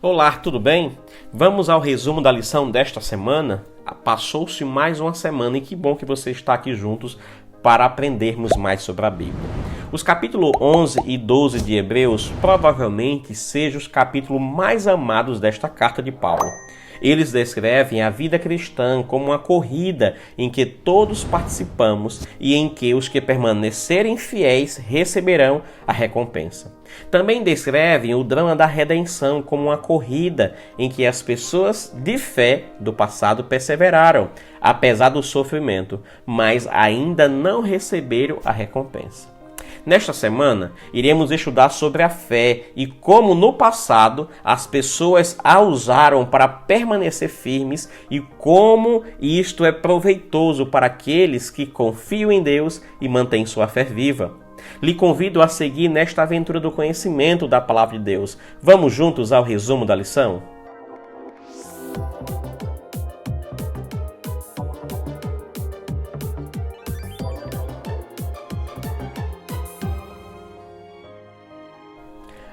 Olá, tudo bem? Vamos ao resumo da lição desta semana? Passou-se mais uma semana e que bom que você está aqui juntos para aprendermos mais sobre a Bíblia. Os capítulos 11 e 12 de Hebreus provavelmente sejam os capítulos mais amados desta carta de Paulo. Eles descrevem a vida cristã como uma corrida em que todos participamos e em que os que permanecerem fiéis receberão a recompensa. Também descrevem o drama da redenção como uma corrida em que as pessoas de fé do passado perseveraram, apesar do sofrimento, mas ainda não receberam a recompensa. Nesta semana, iremos estudar sobre a fé e como no passado as pessoas a usaram para permanecer firmes e como isto é proveitoso para aqueles que confiam em Deus e mantêm sua fé viva. Lhe convido a seguir nesta aventura do conhecimento da Palavra de Deus. Vamos juntos ao resumo da lição?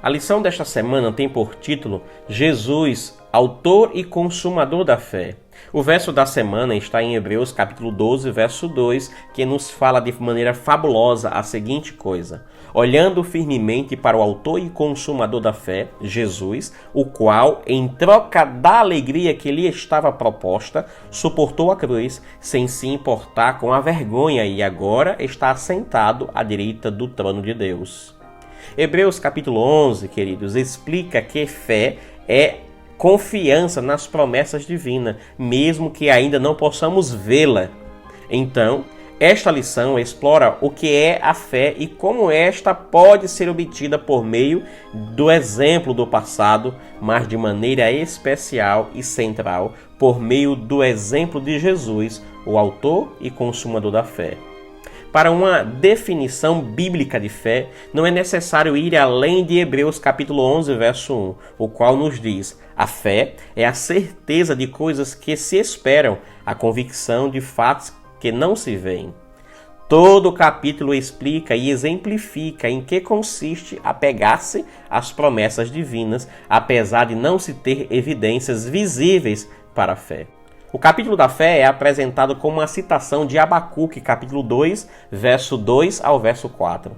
A lição desta semana tem por título Jesus, autor e consumador da fé. O verso da semana está em Hebreus capítulo 12, verso 2, que nos fala de maneira fabulosa a seguinte coisa: olhando firmemente para o autor e consumador da fé, Jesus, o qual, em troca da alegria que lhe estava proposta, suportou a cruz, sem se importar com a vergonha, e agora está assentado à direita do trono de Deus. Hebreus capítulo 11, queridos, explica que fé é confiança nas promessas divinas, mesmo que ainda não possamos vê-la. Então, esta lição explora o que é a fé e como esta pode ser obtida por meio do exemplo do passado, mas de maneira especial e central, por meio do exemplo de Jesus, o autor e consumador da fé. Para uma definição bíblica de fé, não é necessário ir além de Hebreus capítulo 11, verso 1, o qual nos diz: a fé é a certeza de coisas que se esperam, a convicção de fatos que não se veem. Todo o capítulo explica e exemplifica em que consiste apegar-se às promessas divinas, apesar de não se ter evidências visíveis para a fé. O capítulo da fé é apresentado como uma citação de Abacuque, capítulo 2, verso 2 ao verso 4.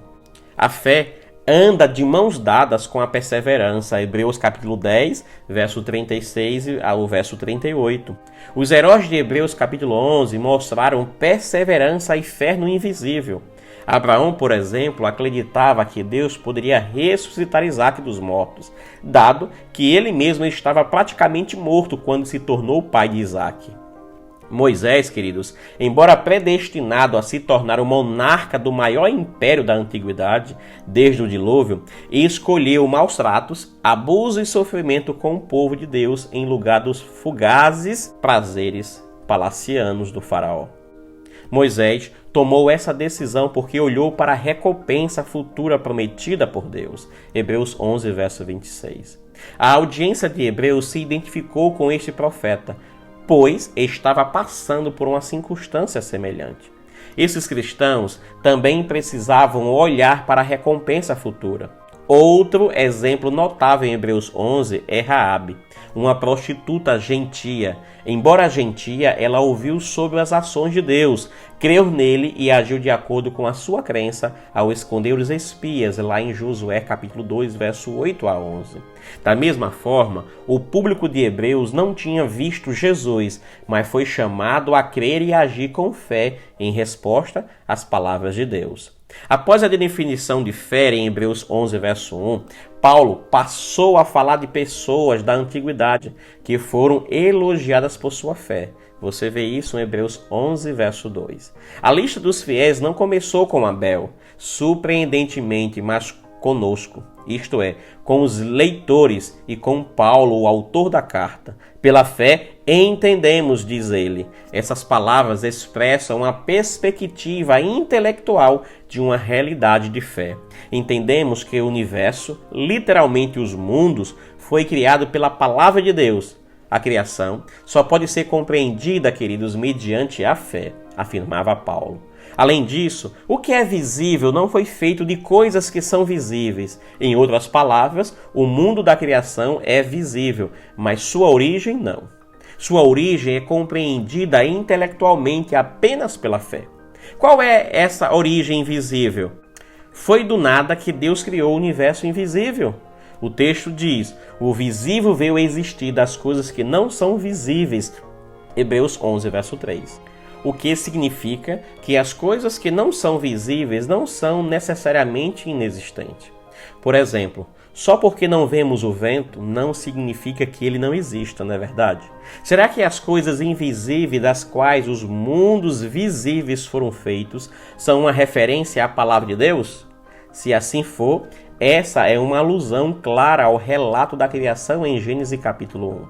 A fé anda de mãos dadas com a perseverança, Hebreus capítulo 10, verso 36 ao verso 38. Os heróis de Hebreus capítulo 11 mostraram perseverança e fé no invisível. Abraão, por exemplo, acreditava que Deus poderia ressuscitar Isaque dos mortos, dado que ele mesmo estava praticamente morto quando se tornou pai de Isaque. Moisés, queridos, embora predestinado a se tornar o monarca do maior império da antiguidade, desde o dilúvio, escolheu maus tratos, abuso e sofrimento com o povo de Deus em lugar dos fugazes prazeres palacianos do faraó. Moisés tomou essa decisão porque olhou para a recompensa futura prometida por Deus. Hebreus 11, verso 26. A audiência de Hebreus se identificou com este profeta, pois estava passando por uma circunstância semelhante. Esses cristãos também precisavam olhar para a recompensa futura. Outro exemplo notável em Hebreus 11 é Raabe, uma prostituta gentia. Embora gentia, ela ouviu sobre as ações de Deus, creu nele e agiu de acordo com a sua crença ao esconder os espias, lá em Josué capítulo 2, verso 8 a 11. Da mesma forma, o público de Hebreus não tinha visto Jesus, mas foi chamado a crer e agir com fé em resposta às palavras de Deus. Após a definição de fé em Hebreus 11, verso 1, Paulo passou a falar de pessoas da antiguidade que foram elogiadas por sua fé. Você vê isso em Hebreus 11, verso 2. A lista dos fiéis não começou com Abel, surpreendentemente, mas conosco, isto é, com os leitores e com Paulo, o autor da carta. Pela fé entendemos, diz ele. Essas palavras expressam uma perspectiva intelectual de uma realidade de fé. Entendemos que o universo, literalmente os mundos, foi criado pela palavra de Deus. A criação só pode ser compreendida, queridos, mediante a fé, afirmava Paulo. Além disso, o que é visível não foi feito de coisas que são visíveis. Em outras palavras, o mundo da criação é visível, mas sua origem não. Sua origem é compreendida intelectualmente apenas pela fé. Qual é essa origem invisível? Foi do nada que Deus criou o universo invisível. O texto diz: o visível veio a existir das coisas que não são visíveis. Hebreus 11, verso 3. O que significa que as coisas que não são visíveis não são necessariamente inexistentes. Por exemplo, só porque não vemos o vento não significa que ele não exista, não é verdade? Será que as coisas invisíveis das quais os mundos visíveis foram feitos são uma referência à palavra de Deus? Se assim for, essa é uma alusão clara ao relato da criação em Gênesis capítulo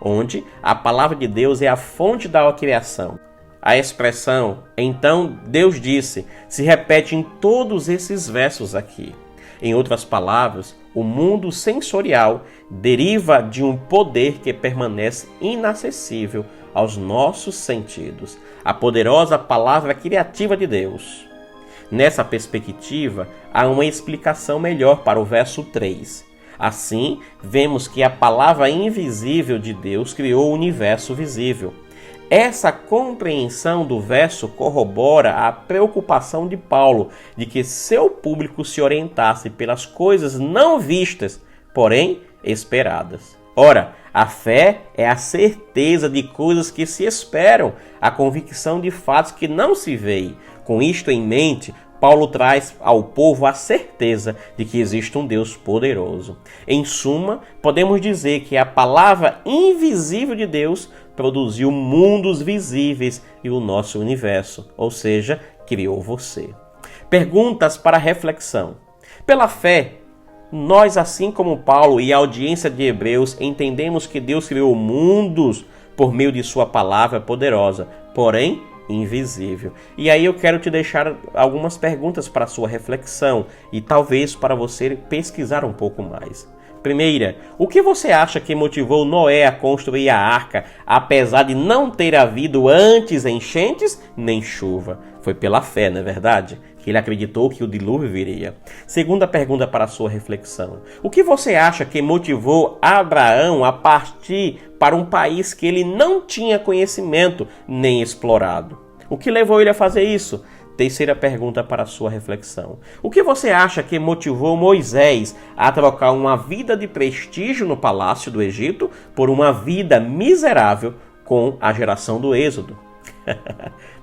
1, onde a palavra de Deus é a fonte da criação. A expressão "então Deus disse" se repete em todos esses versos aqui. Em outras palavras, o mundo sensorial deriva de um poder que permanece inacessível aos nossos sentidos, a poderosa palavra criativa de Deus. Nessa perspectiva, há uma explicação melhor para o verso 3. Assim, vemos que a palavra invisível de Deus criou o universo visível. Essa compreensão do verso corrobora a preocupação de Paulo de que seu público se orientasse pelas coisas não vistas, porém esperadas. Ora, a fé é a certeza de coisas que se esperam, a convicção de fatos que não se veem. Com isto em mente, Paulo traz ao povo a certeza de que existe um Deus poderoso. Em suma, podemos dizer que a palavra invisível de Deus produziu mundos visíveis e o nosso universo, ou seja, criou você. Perguntas para reflexão. Pela fé, nós, assim como Paulo e a audiência de Hebreus, entendemos que Deus criou mundos por meio de sua palavra poderosa, porém invisível. E aí eu quero te deixar algumas perguntas para sua reflexão e talvez para você pesquisar um pouco mais. Primeira, o que você acha que motivou Noé a construir a arca, apesar de não ter havido antes enchentes nem chuva? Foi pela fé, não é verdade? Que ele acreditou que o dilúvio viria. Segunda pergunta para a sua reflexão. O que você acha que motivou Abraão a partir para um país que ele não tinha conhecimento nem explorado? O que levou ele a fazer isso? Terceira pergunta para a sua reflexão. O que você acha que motivou Moisés a trocar uma vida de prestígio no palácio do Egito por uma vida miserável com a geração do Êxodo?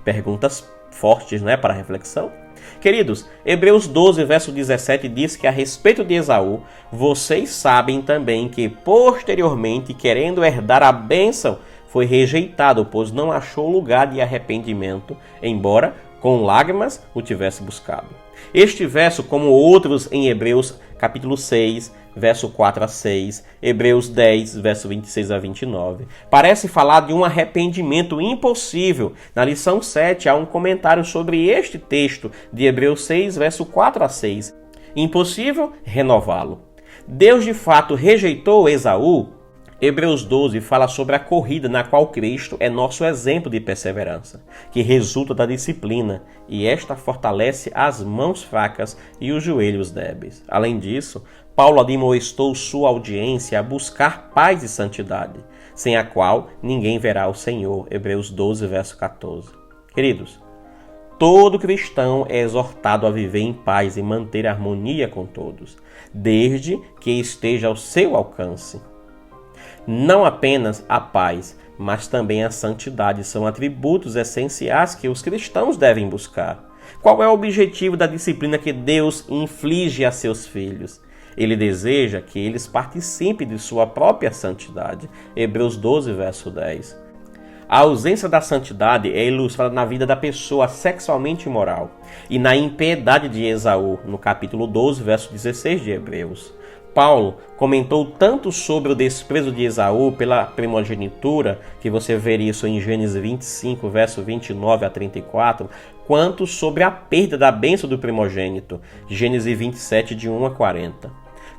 Perguntas fortes, né, para a reflexão? Queridos, Hebreus 12, verso 17 diz que a respeito de Esaú, vocês sabem também que posteriormente, querendo herdar a bênção, foi rejeitado, pois não achou lugar de arrependimento, embora com lágrimas o tivesse buscado. Este verso, como outros em Hebreus capítulo 6, verso 4 a 6, Hebreus 10, verso 26 a 29, parece falar de um arrependimento impossível. Na lição 7 há um comentário sobre este texto de Hebreus 6, verso 4 a 6. Impossível renová-lo. Deus de fato rejeitou Esaú. Hebreus 12 fala sobre a corrida na qual Cristo é nosso exemplo de perseverança, que resulta da disciplina, e esta fortalece as mãos fracas e os joelhos débeis. Além disso, Paulo admoestou sua audiência a buscar paz e santidade, sem a qual ninguém verá o Senhor. Hebreus 12, verso 14. Queridos, todo cristão é exortado a viver em paz e manter harmonia com todos, desde que esteja ao seu alcance. Não apenas a paz, mas também a santidade são atributos essenciais que os cristãos devem buscar. Qual é o objetivo da disciplina que Deus inflige a seus filhos? Ele deseja que eles participem de sua própria santidade. Hebreus 12, verso 10. A ausência da santidade é ilustrada na vida da pessoa sexualmente imoral e na impiedade de Esaú, no capítulo 12, verso 16 de Hebreus. Paulo comentou tanto sobre o desprezo de Esaú pela primogenitura, que você vê isso em Gênesis 25, verso 29 a 34, quanto sobre a perda da bênção do primogênito, Gênesis 27, de 1 a 40.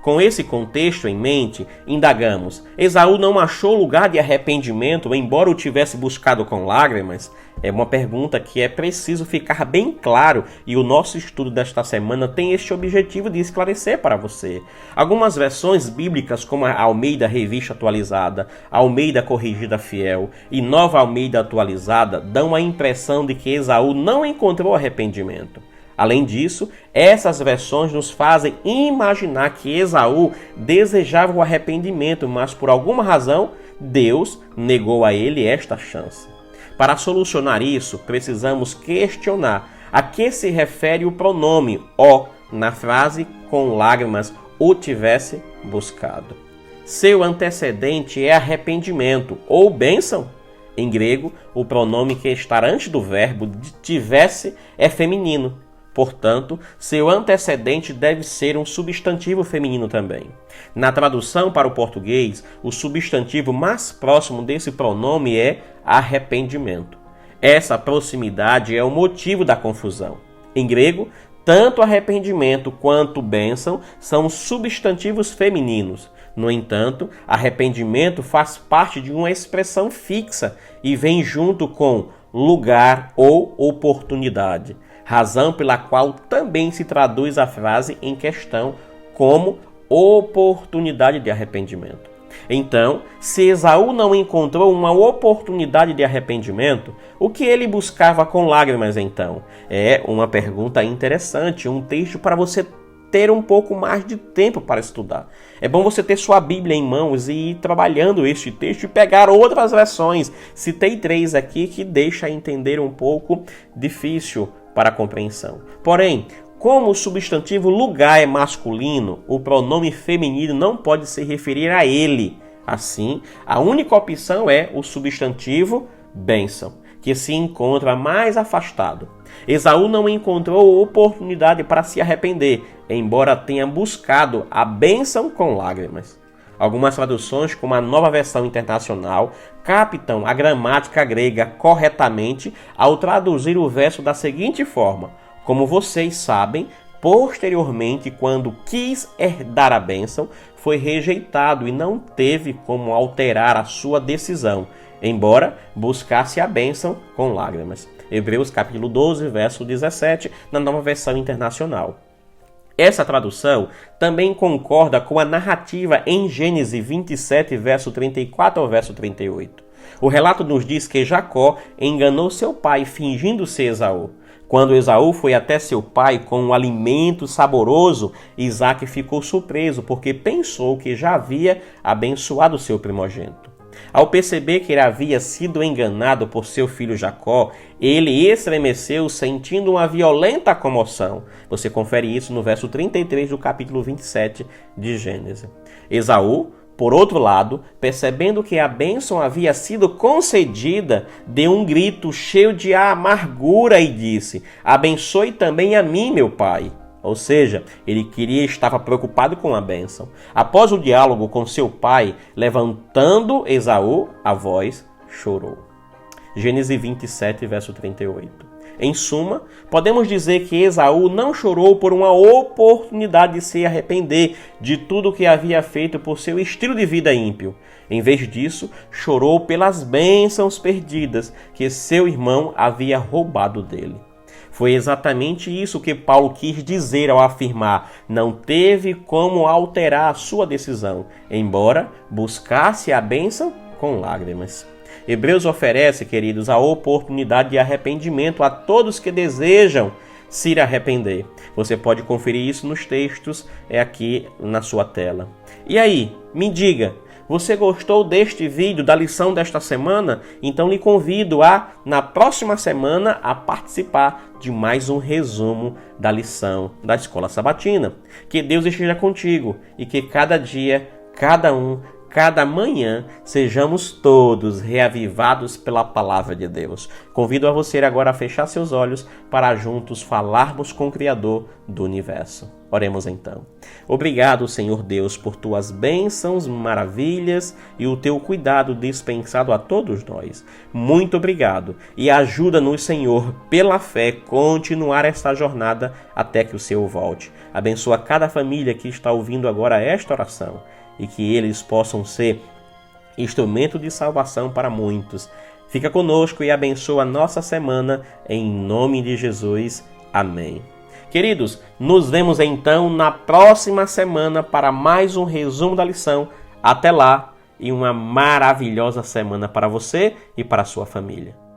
Com esse contexto em mente, indagamos: Esaú não achou lugar de arrependimento, embora o tivesse buscado com lágrimas? É uma pergunta que é preciso ficar bem claro, e o nosso estudo desta semana tem este objetivo de esclarecer para você. Algumas versões bíblicas, como a Almeida Revista Atualizada, Almeida Corrigida Fiel e Nova Almeida Atualizada, dão a impressão de que Esaú não encontrou arrependimento. Além disso, essas versões nos fazem imaginar que Esaú desejava o arrependimento, mas por alguma razão, Deus negou a ele esta chance. Para solucionar isso, precisamos questionar a que se refere o pronome o na frase com lágrimas o tivesse buscado. Seu antecedente é arrependimento ou bênção. Em grego, o pronome que está antes do verbo tivesse é feminino. Portanto, seu antecedente deve ser um substantivo feminino também. Na tradução para o português, o substantivo mais próximo desse pronome é arrependimento. Essa proximidade é o motivo da confusão. Em grego, tanto arrependimento quanto bênção são substantivos femininos. No entanto, arrependimento faz parte de uma expressão fixa e vem junto com lugar ou oportunidade, razão pela qual também se traduz a frase em questão como oportunidade de arrependimento. Então, se Esaú não encontrou uma oportunidade de arrependimento, o que ele buscava com lágrimas então? É uma pergunta interessante, um texto para você ter um pouco mais de tempo para estudar. É bom você ter sua Bíblia em mãos e ir trabalhando este texto e pegar outras versões. Citei 3 aqui que deixa entender um pouco difícil para a compreensão. Porém, como o substantivo lugar é masculino, o pronome feminino não pode se referir a ele. Assim, a única opção é o substantivo bênção, que se encontra mais afastado. Esaú não encontrou oportunidade para se arrepender, embora tenha buscado a bênção com lágrimas. Algumas traduções, como a Nova Versão Internacional, captam a gramática grega corretamente ao traduzir o verso da seguinte forma: como vocês sabem, posteriormente, quando quis herdar a bênção, foi rejeitado e não teve como alterar a sua decisão, embora buscasse a bênção com lágrimas. Hebreus capítulo 12, verso 17, na Nova Versão Internacional. Essa tradução também concorda com a narrativa em Gênesis 27, verso 34 ao verso 38. O relato nos diz que Jacó enganou seu pai fingindo ser Esaú. Quando Esaú foi até seu pai com um alimento saboroso, Isaque ficou surpreso porque pensou que já havia abençoado seu primogênito. Ao perceber que ele havia sido enganado por seu filho Jacó, ele estremeceu sentindo uma violenta comoção. Você confere isso no verso 33 do capítulo 27 de Gênesis. Esaú, por outro lado, percebendo que a bênção havia sido concedida, deu um grito cheio de amargura e disse: abençoe também a mim, meu pai. Ou seja, ele estava preocupado com a bênção. Após o diálogo com seu pai, levantando Esaú, a voz chorou. Gênesis 27, verso 38. Em suma, podemos dizer que Esaú não chorou por uma oportunidade de se arrepender de tudo o que havia feito por seu estilo de vida ímpio. Em vez disso, chorou pelas bênçãos perdidas que seu irmão havia roubado dele. Foi exatamente isso que Paulo quis dizer ao afirmar: não teve como alterar a sua decisão, embora buscasse a bênção com lágrimas. Hebreus oferece, queridos, a oportunidade de arrependimento a todos que desejam se arrepender. Você pode conferir isso nos textos aqui na sua tela. E aí, me diga, você gostou deste vídeo, da lição desta semana? Então lhe convido na próxima semana, a participar de mais um resumo da lição da Escola Sabatina. Que Deus esteja contigo e que cada dia, cada um cada manhã sejamos todos reavivados pela palavra de Deus. Convido a você agora a fechar seus olhos para juntos falarmos com o Criador do Universo. Oremos então. Obrigado, Senhor Deus, por tuas bênçãos, maravilhas e o teu cuidado dispensado a todos nós. Muito obrigado e ajuda-nos, Senhor, pela fé, continuar esta jornada até que o Senhor volte. Abençoa cada família que está ouvindo agora esta oração e que eles possam ser instrumento de salvação para muitos. Fica conosco e abençoa a nossa semana, em nome de Jesus. Amém. Queridos, nos vemos então na próxima semana para mais um resumo da lição. Até lá e uma maravilhosa semana para você e para a sua família.